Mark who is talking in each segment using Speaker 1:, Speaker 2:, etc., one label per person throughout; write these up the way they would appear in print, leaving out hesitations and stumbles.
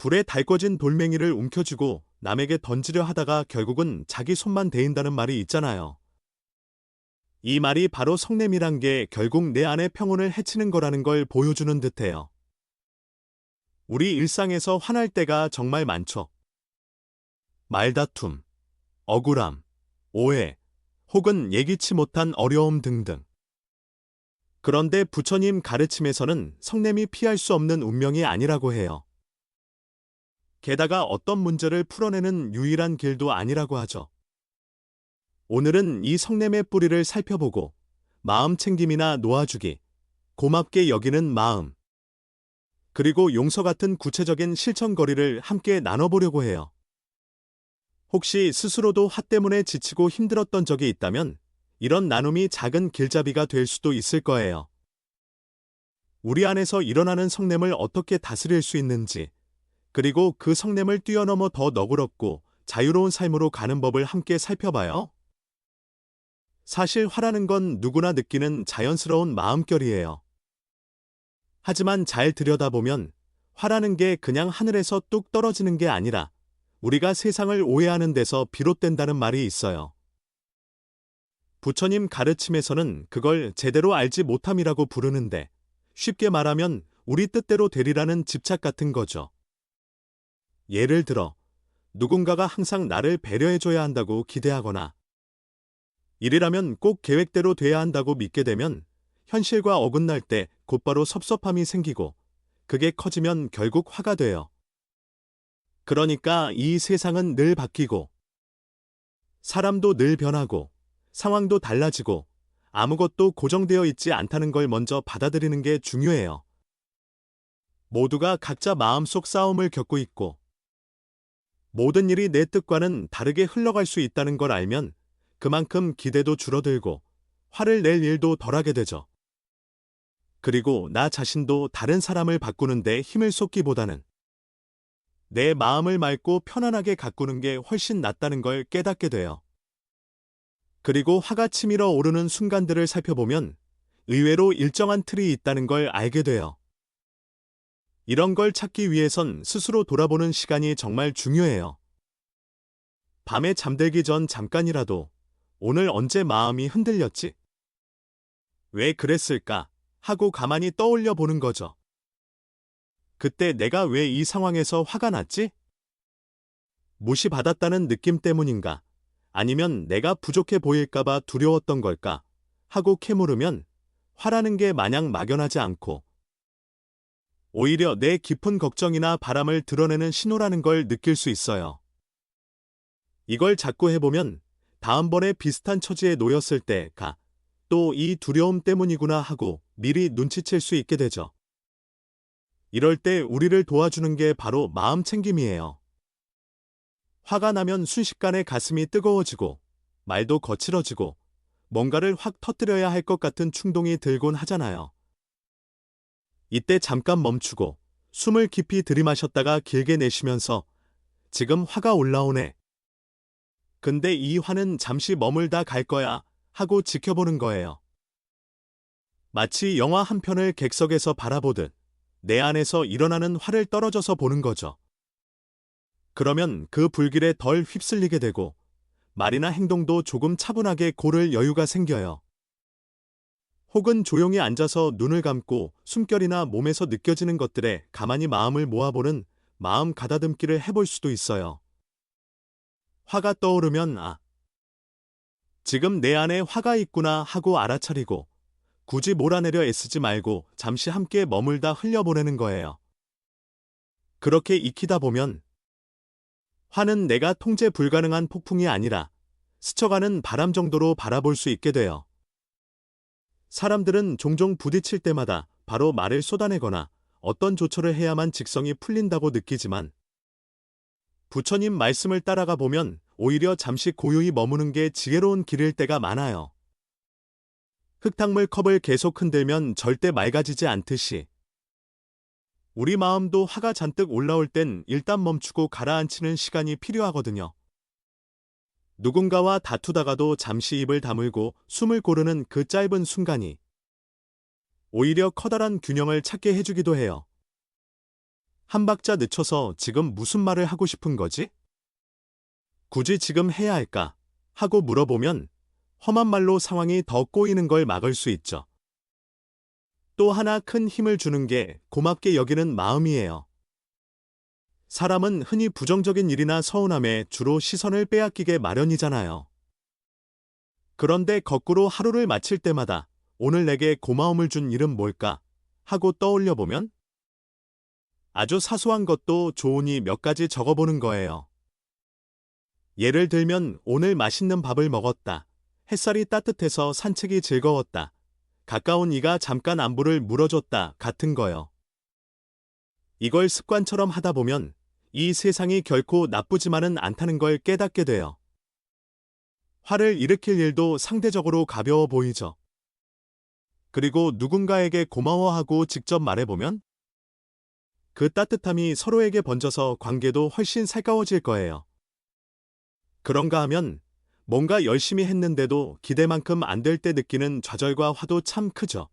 Speaker 1: 불에 달궈진 돌멩이를 움켜쥐고 남에게 던지려 하다가 결국은 자기 손만 데인다는 말이 있잖아요. 이 말이 바로 성냄이란 게 결국 내 안의 평온을 해치는 거라는 걸 보여주는 듯해요. 우리 일상에서 화날 때가 정말 많죠. 말다툼, 억울함, 오해, 혹은 예기치 못한 어려움 등등. 그런데 부처님 가르침에서는 성냄이 피할 수 없는 운명이 아니라고 해요. 게다가 어떤 문제를 풀어내는 유일한 길도 아니라고 하죠. 오늘은 이 성냄의 뿌리를 살펴보고 마음 챙김이나 놓아주기, 고맙게 여기는 마음, 그리고 용서 같은 구체적인 실천거리를 함께 나눠보려고 해요. 혹시 스스로도 화 때문에 지치고 힘들었던 적이 있다면 이런 나눔이 작은 길잡이가 될 수도 있을 거예요. 우리 안에서 일어나는 성냄을 어떻게 다스릴 수 있는지, 그리고 그 성냄을 뛰어넘어 더 너그럽고 자유로운 삶으로 가는 법을 함께 살펴봐요. 사실 화라는 건 누구나 느끼는 자연스러운 마음결이에요. 하지만 잘 들여다보면 화라는 게 그냥 하늘에서 뚝 떨어지는 게 아니라 우리가 세상을 오해하는 데서 비롯된다는 말이 있어요. 부처님 가르침에서는 그걸 제대로 알지 못함이라고 부르는데 쉽게 말하면 우리 뜻대로 되리라는 집착 같은 거죠. 예를 들어 누군가가 항상 나를 배려해줘야 한다고 기대하거나 일이라면 꼭 계획대로 돼야 한다고 믿게 되면 현실과 어긋날 때 곧바로 섭섭함이 생기고 그게 커지면 결국 화가 돼요. 그러니까 이 세상은 늘 바뀌고 사람도 늘 변하고 상황도 달라지고 아무것도 고정되어 있지 않다는 걸 먼저 받아들이는 게 중요해요. 모두가 각자 마음속 싸움을 겪고 있고 모든 일이 내 뜻과는 다르게 흘러갈 수 있다는 걸 알면 그만큼 기대도 줄어들고 화를 낼 일도 덜하게 되죠. 그리고 나 자신도 다른 사람을 바꾸는데 힘을 쏟기보다는 내 마음을 맑고 편안하게 가꾸는 게 훨씬 낫다는 걸 깨닫게 돼요. 그리고 화가 치밀어 오르는 순간들을 살펴보면 의외로 일정한 틀이 있다는 걸 알게 돼요. 이런 걸 찾기 위해선 스스로 돌아보는 시간이 정말 중요해요. 밤에 잠들기 전 잠깐이라도 오늘 언제 마음이 흔들렸지? 왜 그랬을까? 하고 가만히 떠올려 보는 거죠. 그때 내가 왜 이 상황에서 화가 났지? 무시받았다는 느낌 때문인가? 아니면 내가 부족해 보일까봐 두려웠던 걸까? 하고 캐물으면 화라는 게 마냥 막연하지 않고 오히려 내 깊은 걱정이나 바람을 드러내는 신호라는 걸 느낄 수 있어요. 이걸 자꾸 해보면 다음번에 비슷한 처지에 놓였을 때가 또 이 두려움 때문이구나 하고 미리 눈치챌 수 있게 되죠. 이럴 때 우리를 도와주는 게 바로 마음 챙김이에요. 화가 나면 순식간에 가슴이 뜨거워지고 말도 거칠어지고 뭔가를 확 터뜨려야 할 것 같은 충동이 들곤 하잖아요. 이때 잠깐 멈추고 숨을 깊이 들이마셨다가 길게 내쉬면서 지금 화가 올라오네. 근데 이 화는 잠시 머물다 갈 거야 하고 지켜보는 거예요. 마치 영화 한 편을 객석에서 바라보듯 내 안에서 일어나는 화를 떨어져서 보는 거죠. 그러면 그 불길에 덜 휩쓸리게 되고 말이나 행동도 조금 차분하게 고를 여유가 생겨요. 혹은 조용히 앉아서 눈을 감고 숨결이나 몸에서 느껴지는 것들에 가만히 마음을 모아보는 마음 가다듬기를 해볼 수도 있어요. 화가 떠오르면 지금 내 안에 화가 있구나 하고 알아차리고 굳이 몰아내려 애쓰지 말고 잠시 함께 머물다 흘려보내는 거예요. 그렇게 익히다 보면 화는 내가 통제 불가능한 폭풍이 아니라 스쳐가는 바람 정도로 바라볼 수 있게 돼요. 사람들은 종종 부딪힐 때마다 바로 말을 쏟아내거나 어떤 조처를 해야만 직성이 풀린다고 느끼지만 부처님 말씀을 따라가 보면 오히려 잠시 고요히 머무는 게 지혜로운 길일 때가 많아요. 흙탕물 컵을 계속 흔들면 절대 맑아지지 않듯이 우리 마음도 화가 잔뜩 올라올 땐 일단 멈추고 가라앉히는 시간이 필요하거든요. 누군가와 다투다가도 잠시 입을 다물고 숨을 고르는 그 짧은 순간이 오히려 커다란 균형을 찾게 해주기도 해요. 한 박자 늦춰서 지금 무슨 말을 하고 싶은 거지? 굳이 지금 해야 할까? 하고 물어보면 험한 말로 상황이 더 꼬이는 걸 막을 수 있죠. 또 하나 큰 힘을 주는 게 고맙게 여기는 마음이에요. 사람은 흔히 부정적인 일이나 서운함에 주로 시선을 빼앗기게 마련이잖아요. 그런데 거꾸로 하루를 마칠 때마다 오늘 내게 고마움을 준 일은 뭘까? 하고 떠올려 보면 아주 사소한 것도 좋으니 몇 가지 적어보는 거예요. 예를 들면 오늘 맛있는 밥을 먹었다. 햇살이 따뜻해서 산책이 즐거웠다. 가까운 이가 잠깐 안부를 물어줬다 같은 거요. 이걸 습관처럼 하다 보면 이 세상이 결코 나쁘지만은 않다는 걸 깨닫게 돼요. 화를 일으킬 일도 상대적으로 가벼워 보이죠. 그리고 누군가에게 고마워하고 직접 말해보면 그 따뜻함이 서로에게 번져서 관계도 훨씬 살가워질 거예요. 그런가 하면 뭔가 열심히 했는데도 기대만큼 안 될 때 느끼는 좌절과 화도 참 크죠.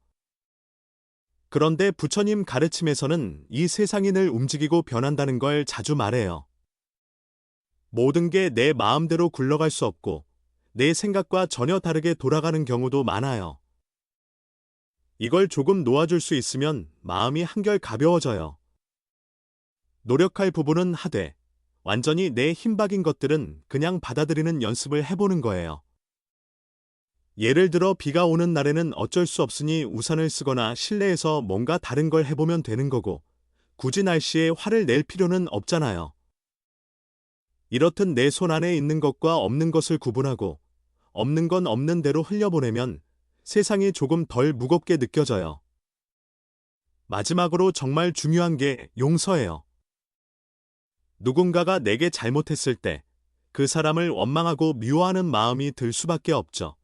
Speaker 1: 그런데 부처님 가르침에서는 이 세상이 늘 움직이고 변한다는 걸 자주 말해요. 모든 게 내 마음대로 굴러갈 수 없고 내 생각과 전혀 다르게 돌아가는 경우도 많아요. 이걸 조금 놓아줄 수 있으면 마음이 한결 가벼워져요. 노력할 부분은 하되 완전히 내 힘박인 것들은 그냥 받아들이는 연습을 해보는 거예요. 예를 들어 비가 오는 날에는 어쩔 수 없으니 우산을 쓰거나 실내에서 뭔가 다른 걸 해보면 되는 거고 굳이 날씨에 화를 낼 필요는 없잖아요. 이렇듯 내 손 안에 있는 것과 없는 것을 구분하고 없는 건 없는 대로 흘려보내면 세상이 조금 덜 무겁게 느껴져요. 마지막으로 정말 중요한 게 용서예요. 누군가가 내게 잘못했을 때 그 사람을 원망하고 미워하는 마음이 들 수밖에 없죠.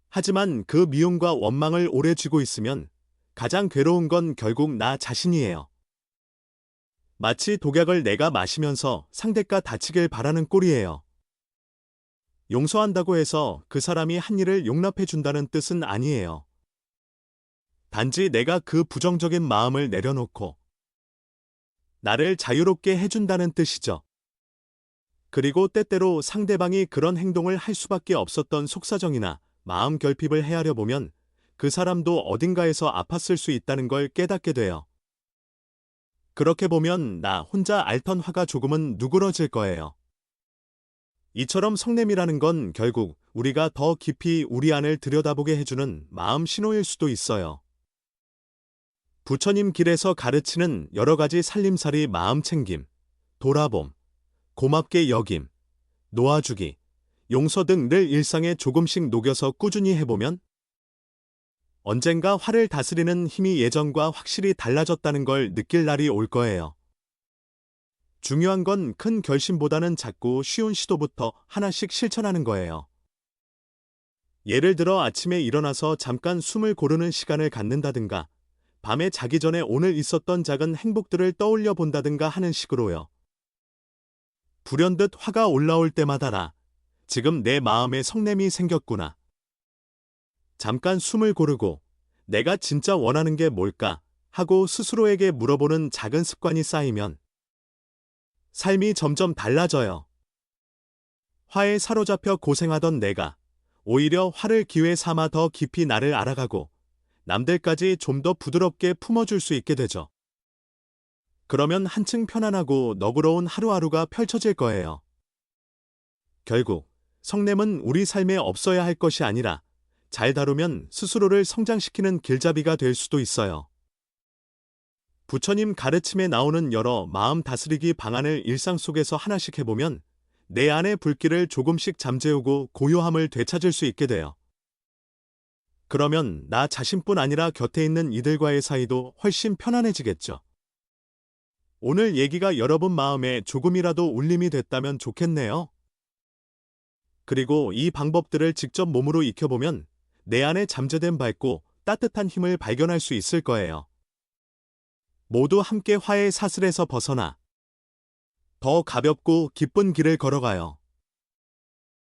Speaker 1: 하지만 그 미움과 원망을 오래 쥐고 있으면 가장 괴로운 건 결국 나 자신이에요. 마치 독약을 내가 마시면서 상대가 다치길 바라는 꼴이에요. 용서한다고 해서 그 사람이 한 일을 용납해준다는 뜻은 아니에요. 단지 내가 그 부정적인 마음을 내려놓고 나를 자유롭게 해준다는 뜻이죠. 그리고 때때로 상대방이 그런 행동을 할 수밖에 없었던 속사정이나 마음 결핍을 헤아려 보면 그 사람도 어딘가에서 아팠을 수 있다는 걸 깨닫게 돼요. 그렇게 보면 나 혼자 앓던 화가 조금은 누그러질 거예요. 이처럼 성냄이라는 건 결국 우리가 더 깊이 우리 안을 들여다보게 해주는 마음 신호일 수도 있어요. 부처님 길에서 가르치는 여러 가지 살림살이 마음 챙김, 돌아봄, 고맙게 여김, 놓아주기, 용서 등 늘 일상에 조금씩 녹여서 꾸준히 해보면 언젠가 화를 다스리는 힘이 예전과 확실히 달라졌다는 걸 느낄 날이 올 거예요. 중요한 건 큰 결심보다는 작고 쉬운 시도부터 하나씩 실천하는 거예요. 예를 들어 아침에 일어나서 잠깐 숨을 고르는 시간을 갖는다든가 밤에 자기 전에 오늘 있었던 작은 행복들을 떠올려 본다든가 하는 식으로요. 불현듯 화가 올라올 때마다 지금 내 마음에 성냄이 생겼구나. 잠깐 숨을 고르고 내가 진짜 원하는 게 뭘까 하고 스스로에게 물어보는 작은 습관이 쌓이면 삶이 점점 달라져요. 화에 사로잡혀 고생하던 내가 오히려 화를 기회 삼아 더 깊이 나를 알아가고 남들까지 좀 더 부드럽게 품어줄 수 있게 되죠. 그러면 한층 편안하고 너그러운 하루하루가 펼쳐질 거예요. 결국 성냄은 우리 삶에 없어야 할 것이 아니라 잘 다루면 스스로를 성장시키는 길잡이가 될 수도 있어요. 부처님 가르침에 나오는 여러 마음 다스리기 방안을 일상 속에서 하나씩 해보면 내 안의 불길을 조금씩 잠재우고 고요함을 되찾을 수 있게 돼요. 그러면 나 자신뿐 아니라 곁에 있는 이들과의 사이도 훨씬 편안해지겠죠. 오늘 얘기가 여러분 마음에 조금이라도 울림이 됐다면 좋겠네요. 그리고 이 방법들을 직접 몸으로 익혀보면 내 안에 잠재된 밝고 따뜻한 힘을 발견할 수 있을 거예요. 모두 함께 화의 사슬에서 벗어나 더 가볍고 기쁜 길을 걸어가요.